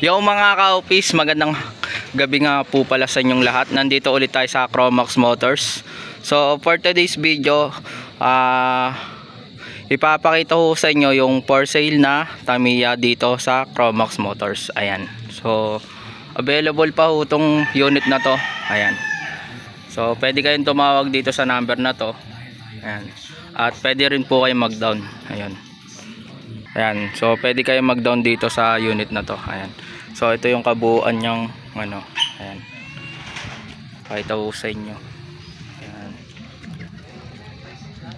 Yo mga ka-office, magandang gabi nga po pala sa inyong lahat. Nandito ulit tayo sa Chromax Motors. So for today's video, ipapakita ko sa inyo yung for sale na Tamiya dito sa Chromax Motors. Ayan. So available pa ho itong unit na to. Ayan. So pwede kayong tumawag dito sa number na to. Ayan. At pwede rin po kayong mag-down. Ayan. Ayan, so pwede kayo mag-down dito sa unit na to. Ayan. So ito yung kabuuan niyang ano, ayan. Pakita ko sa inyo. Ayan.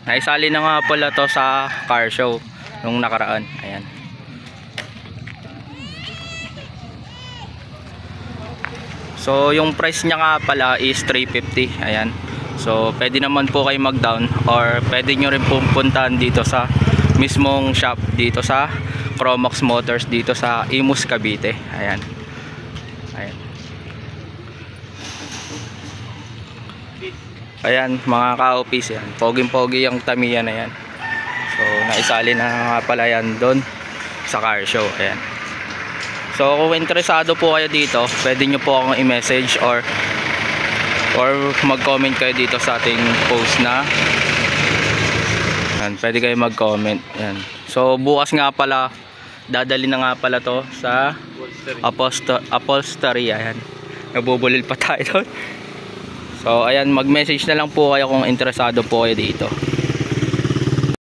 Naisali na nga pala to sa car show nung nakaraan. Ayan. So yung price niya nga pala is 350. Ayan. So pwede naman po kayo mag-down or pwede nyo rin pupuntahan dito sa mismong shop dito sa Chromax Motors dito sa Imus, Cavite. Ayan. Ayan. Ayan mga ka-office, yan. Poging-pogi yung Tamiya na yan. So naisali na nga pala yan doon sa car show. Ayan. So kung interesado po kayo dito, pwede nyo po akong i-message or mag-comment kayo dito sa ating post na. Yan, pwede kayo mag-comment. Yan. So bukas nga pala dadali na nga pala to sa upholstery. Ayan. Nabubulil pa tayo doon. So ayan, mag-message na lang po kayo kung interesado po kayo dito.